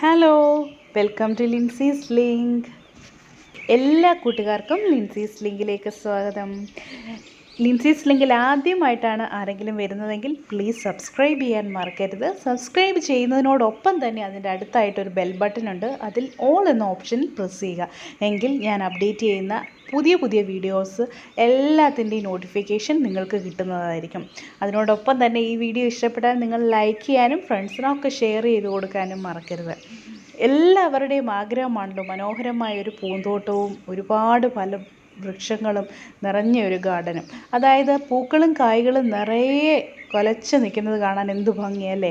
Hello, welcome to Linsy's link. എല്ലാ കൂട്ടുകാർക്കും ലിൻസീസ് ലിങ്കിലേക്ക് സ്വാഗതം. ലിൻസീസ് ലിങ്കിൽ ആദ്യമായിട്ടാണ് ആരെങ്കിലും വരുന്നതെങ്കിൽ പ്ലീസ് സബ്സ്ക്രൈബ് ചെയ്യാൻ മറക്കരുത്. സബ്സ്ക്രൈബ് ചെയ്യുന്നതിനോടൊപ്പം തന്നെ അതിൻ്റെ അടുത്തായിട്ടൊരു ബെൽ ബട്ടൺ ഉണ്ട്. അതിൽ ഓൾ എന്ന ഓപ്ഷൻ പ്രസ് ചെയ്യുക. എങ്കിൽ ഞാൻ അപ്ഡേറ്റ് ചെയ്യുന്ന പുതിയ വീഡിയോസ് എല്ലാത്തിൻ്റെയും നോട്ടിഫിക്കേഷൻ നിങ്ങൾക്ക് കിട്ടുന്നതായിരിക്കും. അതിനോടൊപ്പം തന്നെ ഈ വീഡിയോ ഇഷ്ടപ്പെട്ടാൽ നിങ്ങൾ ലൈക്ക് ചെയ്യാനും ഫ്രണ്ട്സിനൊക്കെ ഷെയർ ചെയ്ത് കൊടുക്കാനും മറക്കരുത്. എല്ലാവരുടെയും ആഗ്രഹമാണല്ലോ മനോഹരമായ ഒരു പൂന്തോട്ടവും ഒരുപാട് വൃക്ഷങ്ങളും നിറഞ്ഞ ഒരു ഗാർഡനും. അതായത് പൂക്കളും കായ്കളും നിറയെ കുലച്ച് നിൽക്കുന്നത് കാണാൻ എന്ത് ഭംഗിയല്ലേ.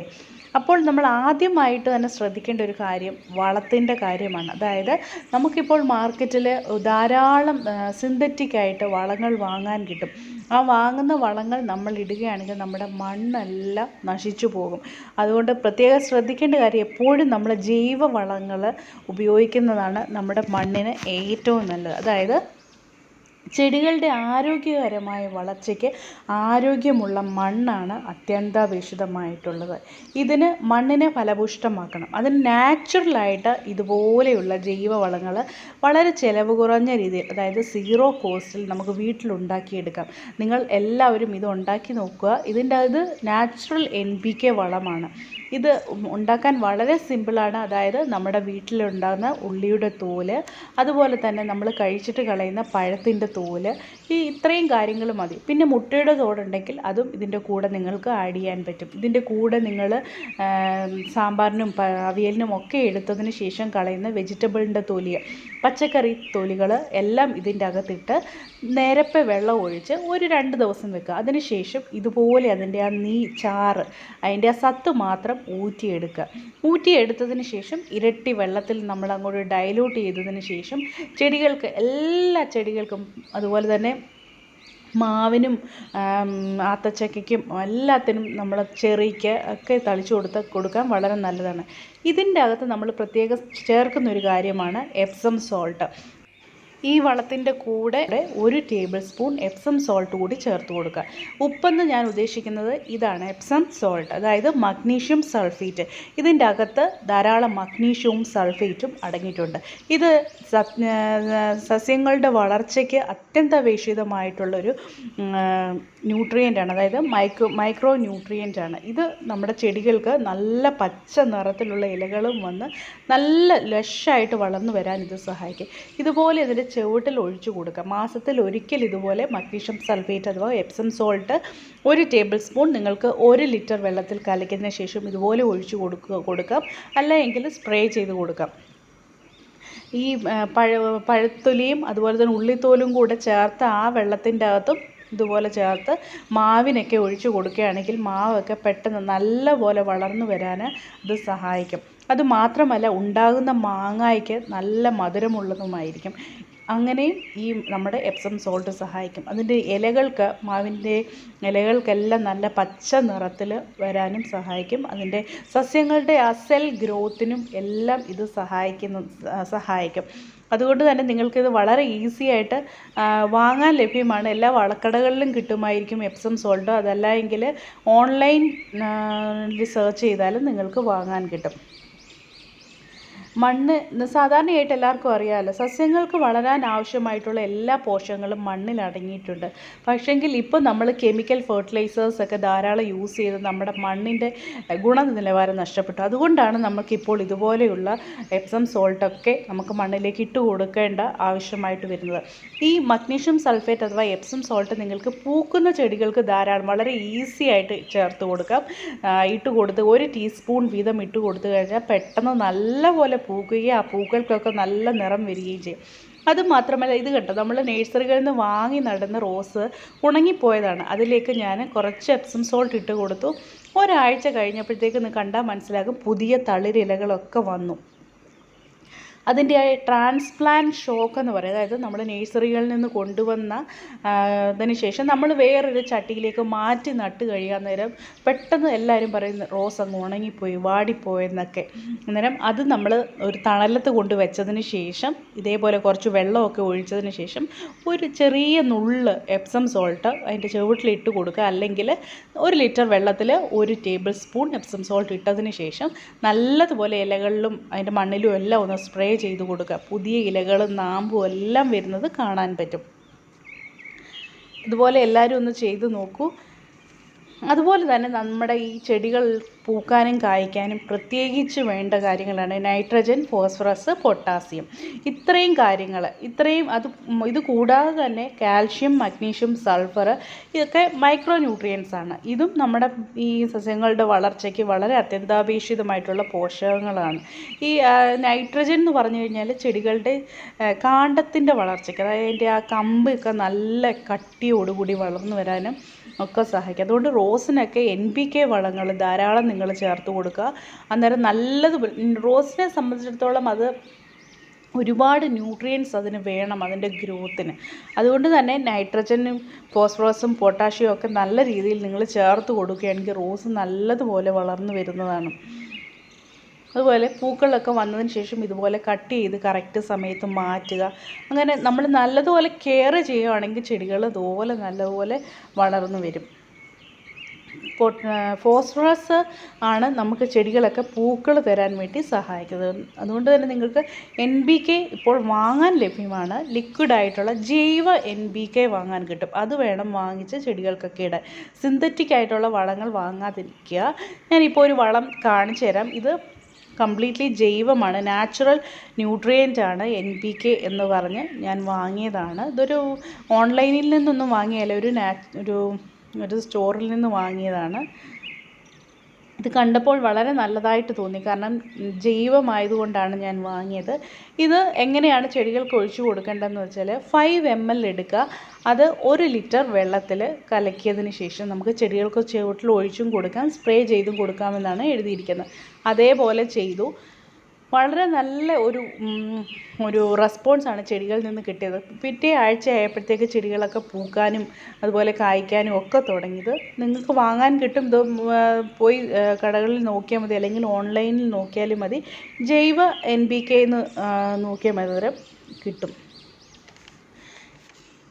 അപ്പോൾ നമ്മൾ ആദ്യമായിട്ട് തന്നെ ശ്രദ്ധിക്കേണ്ട ഒരു കാര്യം വളത്തിൻ്റെ കാര്യമാണ്. അതായത് നമുക്കിപ്പോൾ മാർക്കറ്റിൽ ധാരാളം സിന്തറ്റിക്കായിട്ട് വളങ്ങൾ വാങ്ങാൻ കിട്ടും. ആ വാങ്ങുന്ന വളങ്ങൾ നമ്മൾ ഇടുകയാണെങ്കിൽ നമ്മുടെ മണ്ണെല്ലാം നശിച്ചു പോകും. അതുകൊണ്ട് പ്രത്യേകം ശ്രദ്ധിക്കേണ്ട കാര്യം എപ്പോഴും നമ്മൾ ജൈവ വളങ്ങൾ ഉപയോഗിക്കുന്നതാണ് നമ്മുടെ മണ്ണിന് ഏറ്റവും നല്ലത്. അതായത് ചെടികളുടെ ആരോഗ്യകരമായ വളർച്ചയ്ക്ക് ആരോഗ്യമുള്ള മണ്ണാണ് അത്യന്താപേക്ഷിതമായിട്ടുള്ളത്. ഇതിന് മണ്ണിനെ ഫലഭൂയിഷ്ഠമാക്കണം. അതിന് നാച്ചുറലായിട്ട് ഇതുപോലെയുള്ള ജൈവവളങ്ങൾ വളരെ ചിലവ് കുറഞ്ഞ രീതിയിൽ, അതായത് സീറോ കോസ്റ്റിൽ നമുക്ക് വീട്ടിലുണ്ടാക്കിയെടുക്കാം. നിങ്ങൾ എല്ലാവരും ഇത് ഉണ്ടാക്കി നോക്കുക. ഇതിൻ്റെ അത് നാച്ചുറൽ NPK വളമാണ്. ഇത് ഉണ്ടാക്കാൻ വളരെ സിമ്പിളാണ്. അതായത് നമ്മുടെ വീട്ടിലുണ്ടാകുന്ന ഉള്ളിയുടെ തോല്, അതുപോലെ തന്നെ നമ്മൾ കഴിച്ചിട്ട് കളയുന്ന പഴത്തിൻ്റെ തോല്, ഇത്രയും കാര്യങ്ങൾ മതി. പിന്നെ മുട്ടയുടെ തോടുണ്ടെങ്കിൽ അതും ഇതിൻ്റെ കൂടെ നിങ്ങൾക്ക് ആഡ് ചെയ്യാൻ പറ്റും. ഇതിൻ്റെ കൂടെ നിങ്ങൾ സാമ്പാറിനും അവിയലിനും ഒക്കെ എടുത്തതിന് ശേഷം കളയുന്ന വെജിറ്റബിളിൻ്റെ തൊലി, പച്ചക്കറി തൊലികൾ എല്ലാം ഇതിൻ്റെ അകത്തിട്ട് നേരത്തെ വെള്ളം ഒഴിച്ച് ഒരു 2 ദിവസം വെക്കുക. അതിനുശേഷം ഇതുപോലെ അതിൻ്റെ ആ ചാറ്, അതിൻ്റെ ആ സത്ത് മാത്രം ഊറ്റിയെടുത്തതിന് ശേഷം ഇരട്ടി വെള്ളത്തിൽ നമ്മൾ അങ്ങോട്ട് ഡൈലൂട്ട് ചെയ്തതിന് ശേഷം എല്ലാ ചെടികൾക്കും അതുപോലെ തന്നെ മാവിനും ആത്തച്ചക്കയ്ക്കും എല്ലാത്തിനും നമ്മൾ ചെറിക്ക് ഒക്കെ തളിച്ചു കൊടുക്കാൻ വളരെ നല്ലതാണ്. ഇതിൻ്റെ അകത്ത് നമ്മൾ പ്രത്യേകം ചേർക്കുന്നൊരു കാര്യമാണ് എപ്സം സോൾട്ട്. ഈ വളത്തിൻ്റെ കൂടെ 1 ടേബിൾ സ്പൂൺ എപ്സം സോൾട്ട് കൂടി ചേർത്ത് കൊടുക്കുക. ഉപ്പെന്ന് ഞാൻ ഉദ്ദേശിക്കുന്നത് ഇതാണ്, എപ്സം സോൾട്ട്, അതായത് മഗ്നീഷ്യം സൾഫേറ്റ്. ഇതിൻ്റെ അകത്ത് ധാരാളം മഗ്നീഷ്യവും സൾഫേറ്റും അടങ്ങിയിട്ടുണ്ട്. ഇത് സസ്യങ്ങളുടെ വളർച്ചയ്ക്ക് അത്യന്താപേക്ഷിതമായിട്ടുള്ളൊരു ന്യൂട്രിയൻ്റാണ്, അതായത് മൈക്രോ ന്യൂട്രിയൻ്റാണ്. ഇത് നമ്മുടെ ചെടികൾക്ക് നല്ല പച്ച നിറത്തിലുള്ള ഇലകളും വന്ന് നല്ല ലഷായിട്ട് വളർന്നു വരാൻ ഇത് സഹായിക്കും. ഇതുപോലെ ഇതിൻ്റെ ചുവട്ടിൽ ഒഴിച്ചു കൊടുക്കുക. മാസത്തിൽ ഒരിക്കൽ ഇതുപോലെ മഗ്നീഷ്യം സൾഫേറ്റ് അഥവാ എപ്സം സോൾട്ട് 1 ടേബിൾ സ്പൂൺ നിങ്ങൾക്ക് 1 ലിറ്റർ വെള്ളത്തിൽ കലക്കിയതിന് ശേഷം ഇതുപോലെ ഒഴിച്ചു കൊടുക്കാം. അല്ലെങ്കിൽ സ്പ്രേ ചെയ്ത് കൊടുക്കാം. ഈ പഴത്തൊലിയും അതുപോലെ തന്നെ ഉള്ളിത്തോലും കൂടെ ചേർത്ത് ആ വെള്ളത്തിൻ്റെ അകത്തും ഇതുപോലെ ചേർത്ത് മാവിനൊക്കെ ഒഴിച്ചു കൊടുക്കുകയാണെങ്കിൽ മാവൊക്കെ പെട്ടെന്ന് നല്ലപോലെ വളർന്നു വരാൻ ഇത് സഹായിക്കും. അതുമാത്രമല്ല ഉണ്ടാകുന്ന മാങ്ങായ്ക്ക് നല്ല മധുരമുള്ളതുമായിരിക്കും. അങ്ങനെയും ഈ നമ്മുടെ എപ്സം സോൾട്ട് സഹായിക്കും. അതിൻ്റെ മാവിൻ്റെ ഇലകൾക്കെല്ലാം നല്ല പച്ച നിറത്തിൽ വരാനും സഹായിക്കും. അതിൻ്റെ സസ്യങ്ങളുടെ സെൽ ഗ്രോത്തിനും എല്ലാം ഇത് സഹായിക്കും. അതുകൊണ്ട് തന്നെ നിങ്ങൾക്കിത് വളരെ ഈസി ആയിട്ട് വാങ്ങാൻ ലഭ്യമാണ്. എല്ലാ വളക്കടകളിലും കിട്ടുമായിരിക്കും എപ്സം സോൾട്ട്. അതല്ല എങ്കിൽ ഓൺലൈനിൽ സെർച്ച് ചെയ്താലും നിങ്ങൾക്ക് വാങ്ങാൻ കിട്ടും. മണ്ണ് സാധാരണയായിട്ട് എല്ലാവർക്കും അറിയാമല്ലോ, സസ്യങ്ങൾക്ക് വളരാൻ ആവശ്യമായിട്ടുള്ള എല്ലാ പോഷകങ്ങളും മണ്ണിൽ അടങ്ങിയിട്ടുണ്ട്. പക്ഷേങ്കിൽ ഇപ്പോൾ നമ്മൾ കെമിക്കൽ ഫെർട്ടിലൈസേഴ്സൊക്കെ ധാരാളം യൂസ് ചെയ്ത് നമ്മുടെ മണ്ണിൻ്റെ ഗുണനിലവാരം നഷ്ടപ്പെട്ടു. അതുകൊണ്ടാണ് നമുക്കിപ്പോൾ ഇതുപോലെയുള്ള എപ്സം സോൾട്ടൊക്കെ നമുക്ക് മണ്ണിലേക്ക് ഇട്ട് കൊടുക്കേണ്ട ആവശ്യമായിട്ട് വരുന്നത്. ഈ മഗ്നീഷ്യം സൾഫേറ്റ് അഥവാ എപ്സം സോൾട്ട് നിങ്ങൾക്ക് പൂക്കുന്ന ചെടികൾക്ക് വളരെ ഈസി ആയിട്ട് ചേർത്ത് കൊടുക്കാം. 1 ടീസ്പൂൺ വീതം ഇട്ട് കൊടുത്തു കഴിഞ്ഞാൽ പെട്ടെന്ന് നല്ലപോലെ പൂക്കുകയും ആ പൂക്കൾക്കൊക്കെ നല്ല നിറം വരികയും ചെയ്യും. അതുമാത്രമല്ല, ഇത് കണ്ടോ, നമ്മൾ നഴ്സറികളിൽ നിന്ന് വാങ്ങി നടുന്ന റോസ് ഉണങ്ങിപ്പോയതാണ്. അതിലേക്ക് ഞാൻ കുറച്ച് എപ്സം സോൾട്ട് ഇട്ട് കൊടുത്തു. ഒരാഴ്ച കഴിഞ്ഞപ്പോഴത്തേക്ക് കണ്ടാൽ മനസ്സിലാകും പുതിയ തളിരിലകളൊക്കെ വന്നു. അതിൻ്റെ ട്രാൻസ്പ്ലാന്റ് ഷോക്ക് എന്ന് പറയും. അതായത് നമ്മൾ നഴ്സറികളിൽ നിന്ന് കൊണ്ടുവന്ന അതിന് ശേഷം നമ്മൾ വേറൊരു ചട്ടിയിലേക്ക് മാറ്റി നട്ട് കഴിയാൻ നേരം പെട്ടെന്ന് എല്ലാവരും പറയും റോസ് അങ്ങ് ഉണങ്ങിപ്പോയി, വാടിപ്പോയെന്നൊക്കെ. അന്നേരം അത് നമ്മൾ ഒരു തണലത്ത് കൊണ്ട് വെച്ചതിന് ശേഷം ഇതേപോലെ കുറച്ച് വെള്ളമൊക്കെ ഒഴിച്ചതിന് ശേഷം ഒരു ചെറിയ നുള്ള് എപ്സം സോൾട്ട് അതിൻ്റെ ചുവട്ടിലിട്ട് കൊടുക്കുക. അല്ലെങ്കിൽ 1 ലിറ്റർ വെള്ളത്തിൽ 1 ടേബിൾ സ്പൂൺ എപ്സം സോൾട്ട് ഇട്ടതിന് ശേഷം നല്ലതുപോലെ ഇലകളിലും അതിൻ്റെ മണ്ണിലും എല്ലാം ഒന്ന് സ്പ്രേ ചെയ്ത് കൊടുക്കുക. പുതിയ ഇലകളും നാമ്പും എല്ലാം വരുന്നത് കാണാൻ പറ്റും. ഇതുപോലെ എല്ലാവരും ഒന്ന് ചെയ്ത് നോക്കൂ. അതുപോലെ തന്നെ നമ്മുടെ ഈ ചെടികൾ പൂക്കാനും കായ്ക്കാനും പ്രത്യേകിച്ച് വേണ്ട കാര്യങ്ങളാണ് നൈട്രജൻ, ഫോസ്ഫറസ്, പൊട്ടാസ്യം. ഇത്രയും കാര്യങ്ങൾ, ഇത് കൂടാതെ തന്നെ കാൽഷ്യം, മഗ്നീഷ്യം, സൾഫർ, ഇതൊക്കെ മൈക്രോ ന്യൂട്രിയൻസ് ആണ്. ഇതും നമ്മുടെ ഈ സസ്യങ്ങളുടെ വളർച്ചയ്ക്ക് വളരെ അത്യന്താപേക്ഷിതമായിട്ടുള്ള പോഷകങ്ങളാണ്. ഈ നൈട്രജൻ എന്ന് പറഞ്ഞു കഴിഞ്ഞാൽ ചെടികളുടെ കാണ്ഡത്തിൻ്റെ വളർച്ചയ്ക്ക്, അതായത് അതിൻ്റെ ആ കമ്പൊക്കെ നല്ല കട്ടിയോടുകൂടി വളർന്നു വരാനും ഒക്കെ സഹായിക്കും. അതുകൊണ്ട് റോസിനൊക്കെ NPK വളങ്ങൾ ധാരാളം നിങ്ങൾ ചേർത്ത് കൊടുക്കുക. അന്നേരം റോസിനെ സംബന്ധിച്ചിടത്തോളം അത് ഒരുപാട് ന്യൂട്രിയൻസ് അതിന് വേണം അതിൻ്റെ ഗ്രോത്തിന്. അതുകൊണ്ട് തന്നെ നൈട്രജനും ഫോസ്ഫറസും പൊട്ടാഷ്യം ഒക്കെ നല്ല രീതിയിൽ നിങ്ങൾ ചേർത്ത് കൊടുക്കുകയാണെങ്കിൽ റോസ് നല്ലതുപോലെ വളർന്നു വരുന്നതാണ്. അതുപോലെ പൂക്കളൊക്കെ വന്നതിന് ശേഷം ഇതുപോലെ കട്ട് ചെയ്ത് കറക്റ്റ് സമയത്ത് മാറ്റുക. അങ്ങനെ നമ്മൾ നല്ലതുപോലെ കെയർ ചെയ്യുകയാണെങ്കിൽ ചെടികൾ അതുപോലെ നല്ലപോലെ വളർന്നു വരും. ഫോസ്ഫറസ് ആണ് നമുക്ക് ചെടികളൊക്കെ പൂക്കൾ തരാൻ വേണ്ടി സഹായിക്കുന്നത്. അതുകൊണ്ട് തന്നെ നിങ്ങൾക്ക് NPK ഇപ്പോൾ വാങ്ങാൻ ലഭ്യമാണ്. ലിക്വിഡായിട്ടുള്ള ജൈവ NPK വാങ്ങാൻ കിട്ടും. അത് വേണം വാങ്ങിച്ച് ചെടികൾക്കൊക്കെ ഇടാൻ. സിന്തറ്റിക് ആയിട്ടുള്ള വളങ്ങൾ വാങ്ങാതിരിക്കുക. ഞാനിപ്പോൾ ഒരു വളം കാണിച്ചു തരാം. ഇത് കംപ്ലീറ്റ്ലി ജൈവമാണ്, നാച്ചുറൽ ന്യൂട്രിയൻ്റ് ആണ് NPK എന്ന് പറഞ്ഞ് ഞാൻ വാങ്ങിയതാണ്. ഇതൊരു ഓൺലൈനിൽ നിന്നൊന്നും വാങ്ങിയല്ല, ഒരു സ്റ്റോറിൽ നിന്ന് വാങ്ങിയതാണ്. ഇത് കണ്ടപ്പോൾ വളരെ നല്ലതായിട്ട് തോന്നി, കാരണം ജൈവമായതുകൊണ്ടാണ് ഞാൻ വാങ്ങിയത്. ഇത് എങ്ങനെയാണ് ചെടികൾക്ക് ഒഴിച്ചു കൊടുക്കേണ്ടതെന്ന് വെച്ചാൽ 5 ml എടുക്കുക. അത് 1 ലിറ്റർ വെള്ളത്തിൽ കലക്കിയതിന് ശേഷം നമുക്ക് ചെടികൾക്ക് ചുവട്ടിൽ ഒഴിച്ചും കൊടുക്കാം, സ്പ്രേ ചെയ്തും കൊടുക്കാമെന്നാണ് എഴുതിയിരിക്കുന്നത്. അതേപോലെ ചെയ്തു. വളരെ നല്ല ഒരു റെസ്പോൺസാണ് ചെടികളിൽ നിന്ന് കിട്ടിയത്. പിറ്റേ ആഴ്ച ആയപ്പോഴത്തേക്ക് ചെടികളൊക്കെ പൂക്കാനും അതുപോലെ കായ്ക്കാനും ഒക്കെ തുടങ്ങിയത്. നിങ്ങൾക്ക് വാങ്ങാൻ കിട്ടും. ഇത് പോയി കടകളിൽ നോക്കിയാൽ മതി, അല്ലെങ്കിൽ ഓൺലൈനിൽ നോക്കിയാലും മതി. ജൈവ NPK എന്ന് നോക്കിയാൽ മതി, അന്നേരം കിട്ടും.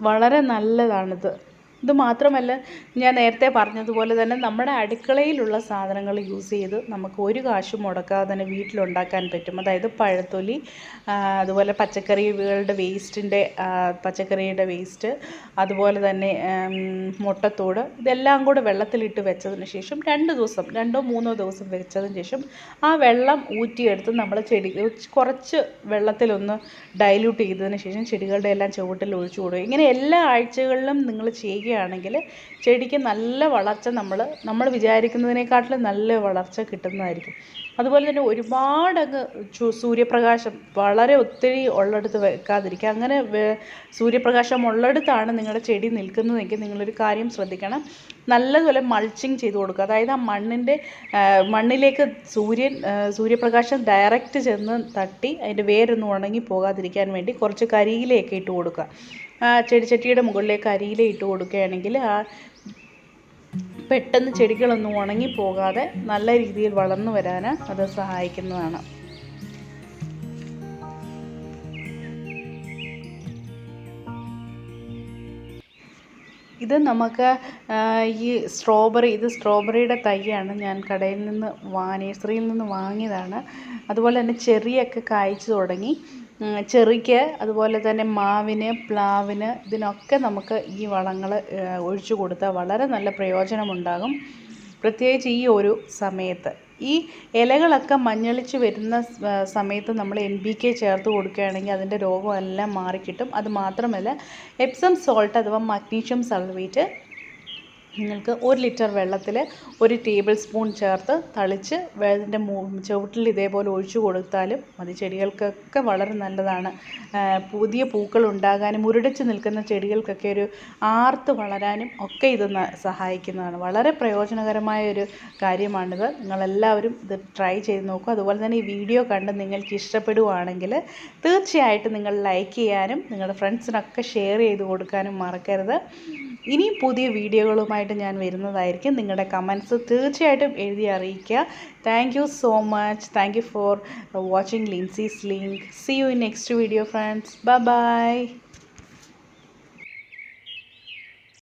വളരെ നല്ലതാണിത്. ഇത് മാത്രമല്ല, ഞാൻ നേരത്തെ പറഞ്ഞതുപോലെ തന്നെ നമ്മുടെ അടുക്കളയിലുള്ള സാധനങ്ങൾ യൂസ് ചെയ്ത് നമുക്ക് ഒരു കാശും മുടക്കാതെ തന്നെ വീട്ടിലുണ്ടാക്കാൻ പറ്റും. അതായത് പഴത്തൊലി, അതുപോലെ പച്ചക്കറികളുടെ പച്ചക്കറിയുടെ വേസ്റ്റ്, അതുപോലെ തന്നെ മുട്ടത്തോട്, ഇതെല്ലാം കൂടെ വെള്ളത്തിലിട്ട് വെച്ചതിന് ശേഷം 2-3 ദിവസം വെച്ചതിന് ശേഷം ആ വെള്ളം ഊറ്റിയെടുത്ത് നമ്മൾ കുറച്ച് വെള്ളത്തിലൊന്ന് ഡൈല്യൂട്ട് ചെയ്തതിന് ശേഷം ചെടികളുടെ എല്ലാം ചുവട്ടിൽ ഒഴിച്ചു കൊടുക്കുക. ഇങ്ങനെ എല്ലാ ആഴ്ചകളിലും നിങ്ങൾ ചെയ്യുകയാണെങ്കിൽ ചെടിക്ക് നല്ല വളർച്ച, നമ്മൾ വിചാരിക്കുന്നതിനേക്കാട്ടിലും നല്ല വളർച്ച കിട്ടുന്നതായിരിക്കും. അതുപോലെ തന്നെ ഒരുപാടങ്ങ് സൂര്യപ്രകാശം വളരെ ഒത്തിരി ഉള്ളിടത്ത് വെക്കാതിരിക്കുക. അങ്ങനെ സൂര്യപ്രകാശം ഉള്ളിടത്താണ് നിങ്ങളുടെ ചെടി നിൽക്കുന്നതെങ്കിൽ നിങ്ങളൊരു കാര്യം ശ്രദ്ധിക്കണം. നല്ലതുപോലെ മൾച്ചിങ് ചെയ്ത് കൊടുക്കുക. അതായത് ആ മണ്ണിലേക്ക് സൂര്യപ്രകാശം ഡയറക്റ്റ് ചെന്ന് തട്ടി അതിൻ്റെ വേരൊന്നും ഉണങ്ങി പോകാതിരിക്കാൻ വേണ്ടി കുറച്ച് കരിയിലയൊക്കെ ഇട്ട് കൊടുക്കുക. ചെടിച്ചട്ടിയുടെ മുകളിലേക്ക് കരിയില ഇട്ട് കൊടുക്കുകയാണെങ്കിൽ പെട്ടെന്ന് ചെടികളൊന്നും ഉണങ്ങിപ്പോകാതെ നല്ല രീതിയിൽ വളർന്നു വരാൻ അത് സഹായിക്കുന്നതാണ്. ഇത് നമുക്ക് ഈ സ്ട്രോബെറിയുടെ തൈയാണ്. ഞാൻ കടയിൽ നിന്ന് നഴ്സറിയിൽ നിന്ന് വാങ്ങിയതാണ്. അതുപോലെ തന്നെ ചെറിയൊക്കെ കായ്ച്ചു തുടങ്ങി. ചെറിക്ക്, അതുപോലെ തന്നെ മാവിന്, പ്ലാവിന്, ഇതിനൊക്കെ നമുക്ക് ഈ വളങ്ങൾ ഒഴിച്ചു കൊടുത്താൽ വളരെ നല്ല പ്രയോജനമുണ്ടാകും. പ്രത്യേകിച്ച് ഈ ഒരു സമയത്ത് ഈ ഇലകളൊക്കെ മഞ്ഞളിച്ച് വരുന്ന സമയത്ത് നമ്മൾ NPK ചേർത്ത് കൊടുക്കുകയാണെങ്കിൽ അതിൻ്റെ രോഗമെല്ലാം മാറിക്കിട്ടും. അത് മാത്രമല്ല, എപ്സം സോൾട്ട് അഥവാ മഗ്നീഷ്യം സൾഫേറ്റ് നിങ്ങൾക്ക് 1 ലിറ്റർ വെള്ളത്തിൽ 1 ടേബിൾ സ്പൂൺ ചേർത്ത് തളിച്ച് അതിൻ്റെ ചുവട്ടിൽ ഇതേപോലെ ഒഴിച്ചു കൊടുത്താലും മതി. ചെടികൾക്കൊക്കെ വളരെ നല്ലതാണ്. പുതിയ പൂക്കൾ ഉണ്ടാകാനും മുരടിച്ച് നിൽക്കുന്ന ചെടികൾക്കൊക്കെ ഒരു ആർത്ത് വളരാനും ഒക്കെ ഇത് സഹായിക്കുന്നതാണ്. വളരെ പ്രയോജനകരമായ ഒരു കാര്യമാണിത്. നിങ്ങളെല്ലാവരും ഇത് ട്രൈ ചെയ്ത് നോക്കുക. അതുപോലെ തന്നെ ഈ വീഡിയോ കണ്ട് നിങ്ങൾക്ക് ഇഷ്ടപ്പെടുകയാണെങ്കിൽ തീർച്ചയായിട്ടും നിങ്ങൾ ലൈക്ക് ചെയ്യാനും നിങ്ങളുടെ ഫ്രണ്ട്സിനൊക്കെ ഷെയർ ചെയ്ത് കൊടുക്കാനും മറക്കരുത്. ഇനിയും പുതിയ വീഡിയോകളുമായിട്ട് ഞാൻ വരുന്നതായിരിക്കും. നിങ്ങളുടെ കമൻറ്റ്സ് തീർച്ചയായിട്ടും എഴുതി അറിയിക്കുക. Thank you so much. Thank you for watching Linsy's link. See you in next video friends. Bye by.